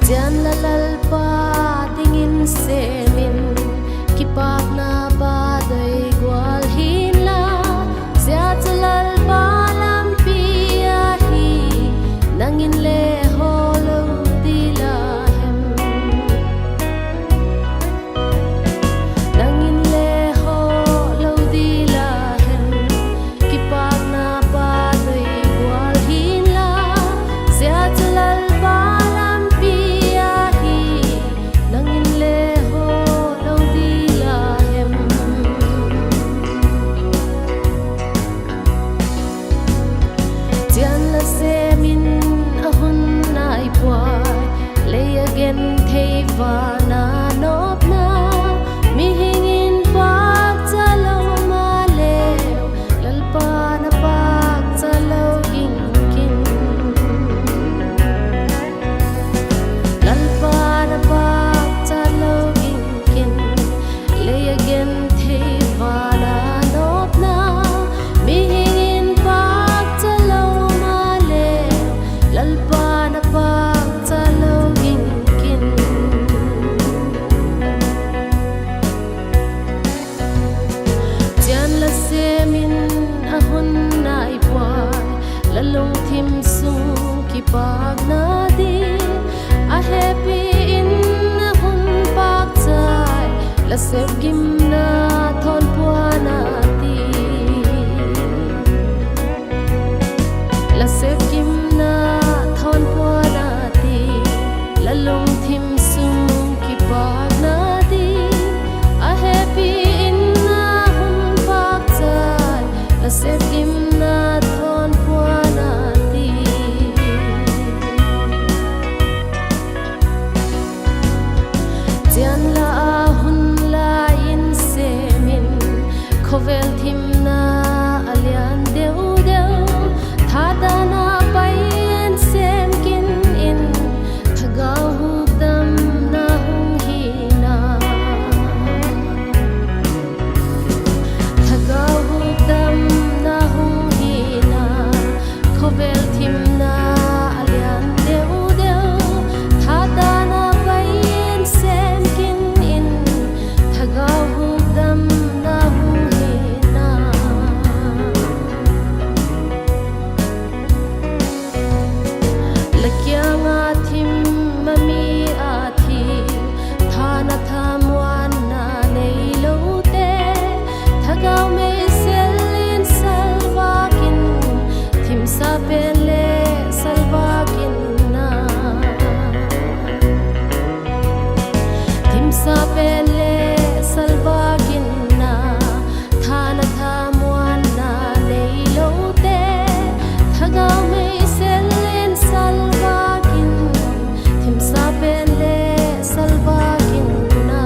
Diyan lalalpa tingin semin kipak na baday gwalhin la siya talalpa lampiyahi nangin leho lo dilahem nangin leho lo dilahem kipak na baday gwalhin la siya talalpa Vana nopna mihingin pagtalaw malew lalpa na pagtalaw gingkin lalpa na pagtalaw gingkin layagen thay vana nopna mihingin pagtalaw malew lalpa na pagtalaw gingkin semin ahon na ipuay lalong timsung kipag na di a happy in ahon pagtay lasep gim na thon puana ti lasep gim na thon puana ti lalong timsung kipag na di a happy Lasep gim na thon puana ti Diyan la ahun la in semin Kovel thim na alian deu deu Thada na payen sem kin in Thagaw hugdam na hung hina Thagaw hugdam Kovel thim na alian deu deu Thada na payen sem kin in Thagaw hugdam na hung hina Lakya nga thim mami athi Thana thamwan na nei lo te Thagaw me selin salwakin sa pele salvakin na Tim sa pele salvakin na Thana thamwan na leilote Thagaw may selin salvakin Tim sa pele salvakin na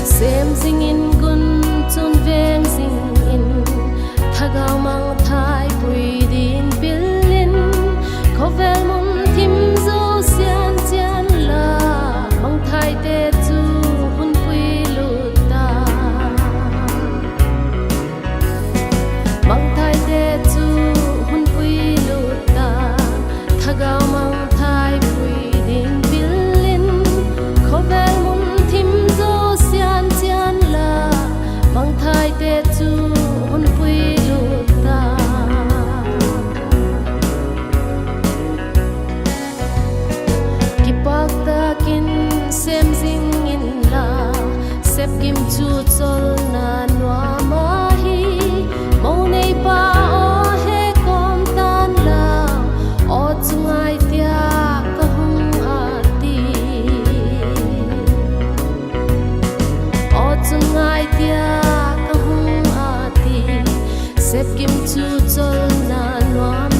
Sem singin gun Sun veng sing in Thagaw mang thai pui din pilin Kovel mun thim zo sian sian la Mang thai te tu hun pui luta Mang thai te tu hun pui luta Thagaw mang thai pui din pilin Kovel mun thim zo sian sian la Mang thai te tu hun pui luta Kipak takin sem zing in la Sep kim chu chol na nwa mahi Mau nei pa o he kom tan la O chungai tia ka hung ati O chungai tia Sep kim chu chol na nuam